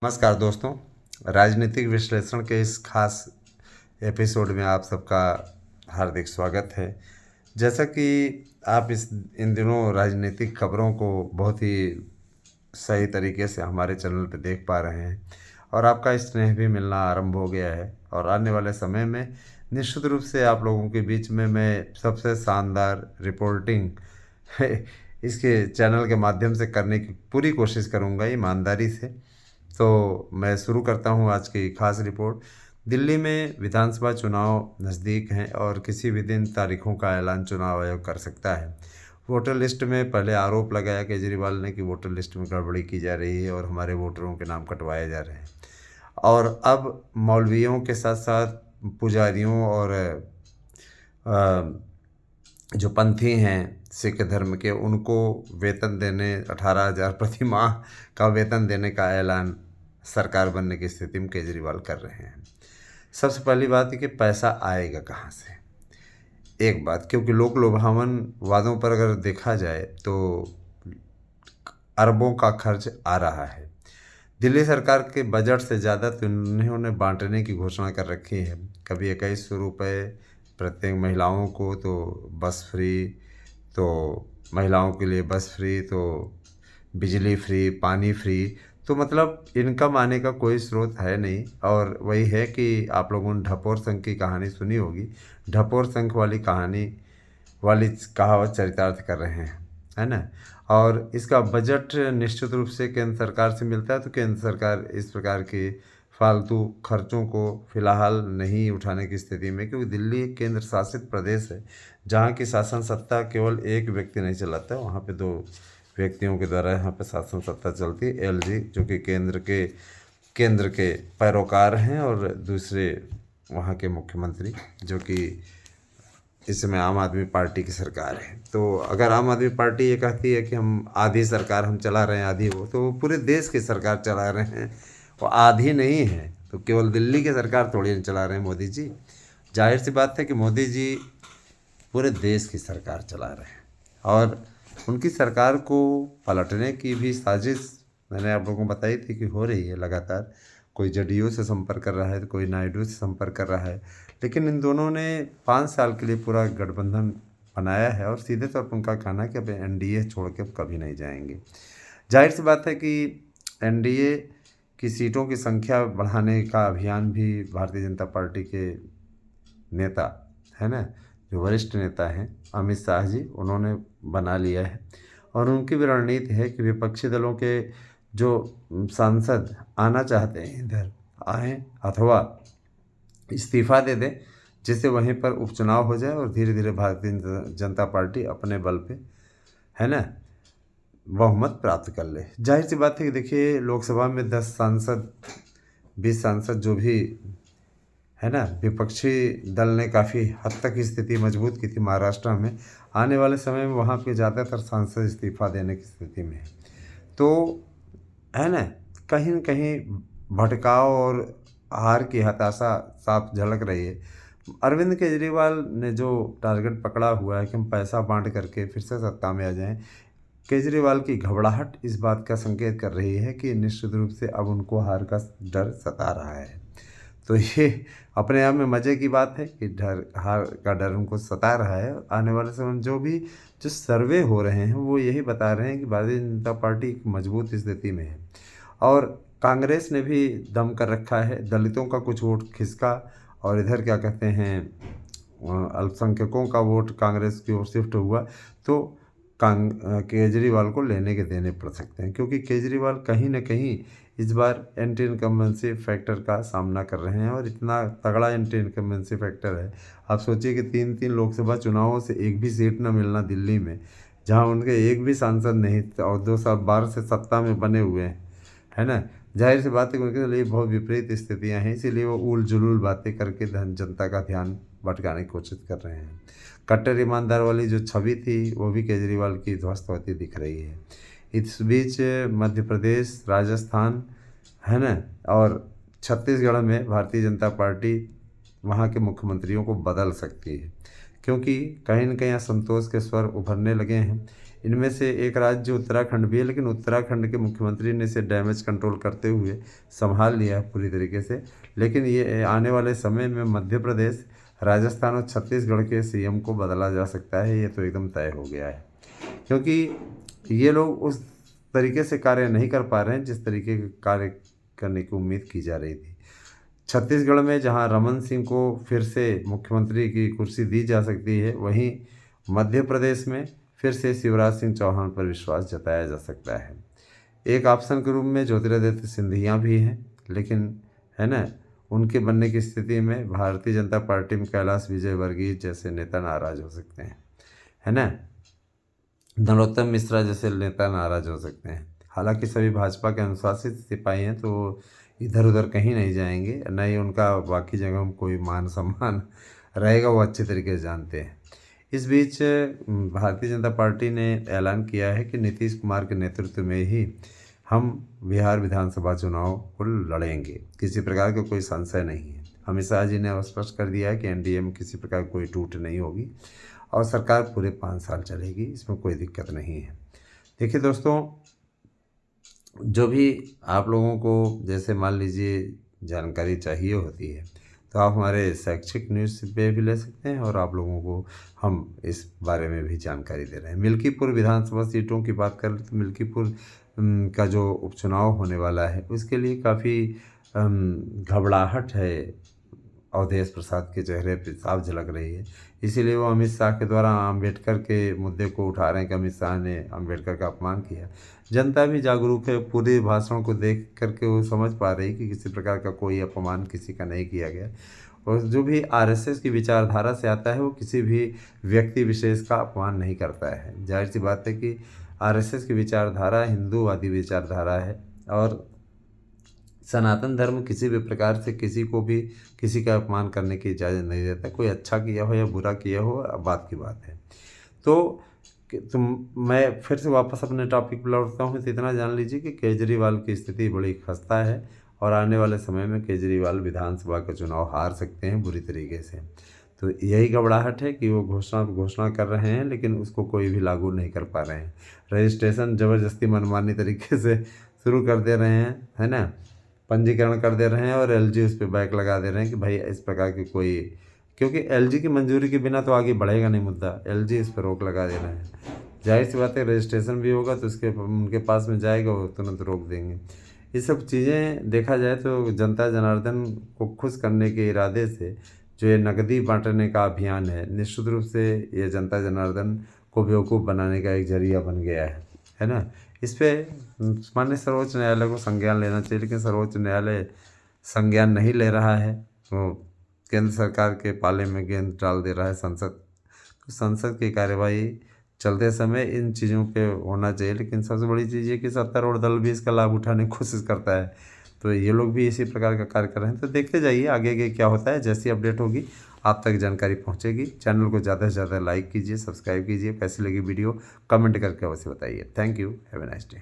नमस्कार दोस्तों। राजनीतिक विश्लेषण के इस खास एपिसोड में आप सबका हार्दिक स्वागत है। जैसा कि आप इन दिनों राजनीतिक खबरों को बहुत ही सही तरीके से हमारे चैनल पर देख पा रहे हैं और आपका स्नेह भी मिलना आरंभ हो गया है और आने वाले समय में निश्चित रूप से आप लोगों के बीच में मैं सबसे शानदार रिपोर्टिंग इसके चैनल के माध्यम से करने की पूरी कोशिश करूंगा ईमानदारी से। तो मैं शुरू करता हूं आज की खास रिपोर्ट। दिल्ली में विधानसभा चुनाव नज़दीक हैं और किसी भी दिन तारीखों का ऐलान चुनाव आयोग कर सकता है। वोटर लिस्ट में पहले आरोप लगाया केजरीवाल ने कि वोटर लिस्ट में गड़बड़ी की जा रही है और हमारे वोटरों के नाम कटवाए जा रहे हैं। और अब मौलवियों के साथ साथ पुजारियों और जो पंथी हैं सिख धर्म के, उनको वेतन देने 18,000 प्रति माह का वेतन देने का ऐलान सरकार बनने की स्थिति में केजरीवाल कर रहे हैं। सबसे पहली बात है कि पैसा आएगा कहाँ से। एक बात, क्योंकि लोक लुभावन वादों पर अगर देखा जाए तो अरबों का खर्च आ रहा है। दिल्ली सरकार के बजट से ज़्यादा तो उन्होंने बांटने की घोषणा कर रखी है। कभी 2100 रुपये प्रत्येक महिलाओं को, तो बस फ्री, तो महिलाओं के लिए बस फ्री, तो बिजली फ्री, पानी फ्री। तो मतलब इनकम आने का कोई स्रोत है नहीं। और वही है कि आप लोगों ने ढपोर संघ की कहानी सुनी होगी। ढपोर संघ वाली कहानी वाली कहावत चरितार्थ कर रहे हैं, है ना। और इसका बजट निश्चित रूप से केंद्र सरकार से मिलता है। तो केंद्र सरकार इस प्रकार के फालतू खर्चों को फिलहाल नहीं उठाने की स्थिति में, क्योंकि दिल्ली एक केंद्र शासित प्रदेश है जहाँ की शासन सत्ता केवल एक व्यक्ति नहीं चलाता है, वहाँ पे दो व्यक्तियों के द्वारा यहाँ पे शासन सत्ता चलती है। एलजी जो कि केंद्र के पैरोकार हैं और दूसरे वहाँ के मुख्यमंत्री जो कि इस समय आम आदमी पार्टी की सरकार है। तो अगर आम आदमी पार्टी ये कहती है कि हम आधी सरकार हम चला रहे हैं, आधी वो पूरे देश की सरकार चला रहे हैं। वो आधी नहीं है तो केवल दिल्ली की सरकार थोड़ी नहीं चला रहे हैं मोदी जी। जाहिर सी बात है कि मोदी जी पूरे देश की सरकार चला रहे हैं और उनकी सरकार को पलटने की भी साजिश मैंने आप लोगों को बताई थी कि हो रही है लगातार। कोई जदयू से संपर्क कर रहा है तो कोई नायडू से संपर्क कर रहा है, लेकिन इन दोनों ने 5 साल के लिए पूरा गठबंधन बनाया है और सीधे तौर पर उनका कहना है कि अब एनडीए छोड़ के कभी नहीं जाएंगे। जाहिर सी बात है कि एनडीए की सीटों की संख्या बढ़ाने का अभियान भी भारतीय जनता पार्टी के नेता, है ना, जो वरिष्ठ नेता हैं अमित शाह जी, उन्होंने बना लिया है। और उनकी भी रणनीति है कि विपक्षी दलों के जो सांसद आना चाहते हैं इधर आएँ अथवा इस्तीफा दे दें, जिससे वहीं पर उपचुनाव हो जाए और धीरे धीरे भारतीय जनता पार्टी अपने बल पे, है ना, बहुमत प्राप्त कर ले। जाहिर सी बात है कि देखिए लोकसभा में 10 सांसद 20 सांसद जो भी, है ना, विपक्षी दल ने काफ़ी हद तक स्थिति मजबूत की थी महाराष्ट्र में। आने वाले समय में वहाँ पे ज़्यादातर सांसद इस्तीफा देने की स्थिति में है। तो है ना, कहीं न कहीं भटकाव और हार की हताशा साफ झलक रही है। अरविंद केजरीवाल ने जो टारगेट पकड़ा हुआ है कि हम पैसा बांट करके फिर से सत्ता में आ जाएं, केजरीवाल की घबराहट इस बात का संकेत कर रही है कि निश्चित रूप से अब उनको हार का डर सता रहा है। तो ये अपने आप में मज़े की बात है कि हार का डर उनको सता रहा है। आने वाले समय में जो सर्वे हो रहे हैं वो यही बता रहे हैं कि भारतीय जनता पार्टी एक मजबूत स्थिति में है और कांग्रेस ने भी दम कर रखा है। दलितों का कुछ वोट खिसका और इधर क्या कहते हैं अल्पसंख्यकों का वोट कांग्रेस की ओर शिफ्ट हुआ। तो केजरीवाल को लेने के देने पड़ सकते हैं, क्योंकि केजरीवाल कहीं ना कहीं इस बार एंटी इनकम्बेंसी फैक्टर का सामना कर रहे हैं और इतना तगड़ा एंटी इनकम्बेंसी फैक्टर है। आप सोचिए कि 3-3 लोकसभा चुनावों से एक भी सीट न मिलना दिल्ली में, जहां उनके एक भी सांसद नहीं और 2012 से सत्ता में बने हुए हैं, है ना। जाहिर सी बात है कि उनके लिए बहुत विपरीत स्थितियाँ हैं, इसीलिए वो उल जुलूल बातें करके जनता का ध्यान भटकाने की कोशिश कर रहे हैं। कट्टर ईमानदार वाली जो छवि थी वो भी केजरीवाल की ध्वस्त होती दिख रही है। इस बीच मध्य प्रदेश, राजस्थान, है ना, और छत्तीसगढ़ में भारतीय जनता पार्टी वहाँ के मुख्यमंत्रियों को बदल सकती है, क्योंकि कहीं न कहीं असंतोष के स्वर उभरने लगे हैं। इनमें से एक राज्य उत्तराखंड भी है, लेकिन उत्तराखंड के मुख्यमंत्री ने इसे डैमेज कंट्रोल करते हुए संभाल लिया है पूरी तरीके से। लेकिन ये आने वाले समय में मध्य प्रदेश, राजस्थान और छत्तीसगढ़ के सीएम को बदला जा सकता है, ये तो एकदम तय हो गया है। क्योंकि ये लोग उस तरीके से कार्य नहीं कर पा रहे हैं जिस तरीके के कार्य करने की उम्मीद की जा रही थी। छत्तीसगढ़ में जहां रमन सिंह को फिर से मुख्यमंत्री की कुर्सी दी जा सकती है, वहीं मध्य प्रदेश में फिर से शिवराज सिंह चौहान पर विश्वास जताया जा सकता है। एक ऑप्शन के रूप में ज्योतिरादित्य सिंधिया भी हैं, लेकिन है ना, उनके बनने की स्थिति में भारतीय जनता पार्टी में कैलाश विजयवर्गीय जैसे नेता नाराज हो सकते हैं, है ना, नरोत्तम मिश्रा जैसे नेता नाराज हो सकते हैं। हालांकि सभी भाजपा के अनुशासित सिपाही हैं, तो इधर उधर कहीं नहीं जाएंगे, न ही उनका बाकी जगह में कोई मान सम्मान रहेगा, वो अच्छे तरीके से जानते हैं। इस बीच भारतीय जनता पार्टी ने ऐलान किया है कि नीतीश कुमार के नेतृत्व में ही हम बिहार विधानसभा चुनाव को लड़ेंगे, किसी प्रकार का कोई संशय नहीं है। अमित शाह जी ने स्पष्ट कर दिया है कि एनडीए में किसी प्रकार कोई टूट नहीं होगी और सरकार पूरे 5 साल चलेगी, इसमें कोई दिक्कत नहीं है। देखिए दोस्तों, जो भी आप लोगों को जैसे मान लीजिए जानकारी चाहिए होती है, तो आप हमारे शैक्षिक न्यूज़ पे भी ले सकते हैं और आप लोगों को हम इस बारे में भी जानकारी दे रहे हैं। मिल्कीपुर विधानसभा सीटों की बात करें तो मिल्कीपुर का जो उपचुनाव होने वाला है, उसके लिए काफ़ी घबराहट है, अवधेश प्रसाद के चेहरे पे साफ झलक रही है। इसीलिए वो अमित शाह के द्वारा अम्बेडकर के मुद्दे को उठा रहे हैं कि अमित शाह ने अम्बेडकर का अपमान किया। जनता भी जागरूक है, पूरे भाषण को देख करके वो समझ पा रही कि किसी प्रकार का कोई अपमान किसी का नहीं किया गया। और जो भी आरएसएस की विचारधारा से आता है, वो किसी भी व्यक्ति विशेष का अपमान नहीं करता है। जाहिर सी बात है कि आरएसएस की विचारधारा हिंदूवादी विचारधारा है और सनातन धर्म किसी भी प्रकार से किसी को भी किसी का अपमान करने की इजाज़त नहीं देता। कोई अच्छा किया हो या बुरा किया हो, बात की बात है। तो मैं फिर से वापस अपने टॉपिक पर लौटता हूँ, तो इतना जान लीजिए कि केजरीवाल की स्थिति बड़ी खस्ता है और आने वाले समय में केजरीवाल विधानसभा का चुनाव हार सकते हैं बुरी तरीके से। तो यही घबराहट है कि वो घोषणा कर रहे हैं, लेकिन उसको कोई भी लागू नहीं कर पा रहे हैं। रजिस्ट्रेशन ज़बरदस्ती मनमानी तरीके से शुरू कर दे रहे हैं, है ना, पंजीकरण कर दे रहे हैं और एलजी उस पर बैक लगा दे रहे हैं कि भाई इस प्रकार की कोई, क्योंकि एलजी की मंजूरी के बिना तो आगे बढ़ेगा नहीं मुद्दा, एलजी इस पर रोक लगा दे रहे हैं। जाहिर सी बात है, रजिस्ट्रेशन भी होगा तो उनके पास में जाएगा, वो तुरंत रोक देंगे। ये सब चीज़ें देखा जाए तो जनता जनार्दन को खुश करने के इरादे से जो ये नकदी बांटने का अभियान है, निश्चित रूप से ये जनता जनार्दन को बेवकूफ़ बनाने का एक जरिया बन गया है ना। इस पे माननीय सर्वोच्च न्यायालय को संज्ञान लेना चाहिए, लेकिन सर्वोच्च न्यायालय संज्ञान नहीं ले रहा है। वो केंद्र सरकार के पाले में गेंद डाल दे रहा है संसद। तो संसद की कार्यवाही चलते समय इन चीज़ों पे होना चाहिए, लेकिन सबसे बड़ी चीज़ ये कि सत्तारूढ़ दल भी इसका लाभ उठाने की कोशिश करता है। तो ये लोग भी इसी प्रकार का कार्य कर रहे हैं। तो देखते जाइए आगे आगे क्या होता है। जैसी अपडेट होगी आप तक जानकारी पहुंचेगी। चैनल को ज़्यादा से ज़्यादा लाइक कीजिए, सब्सक्राइब कीजिए। कैसी लगी वीडियो कमेंट करके अवश्य बताइए। Thank you, have a nice day.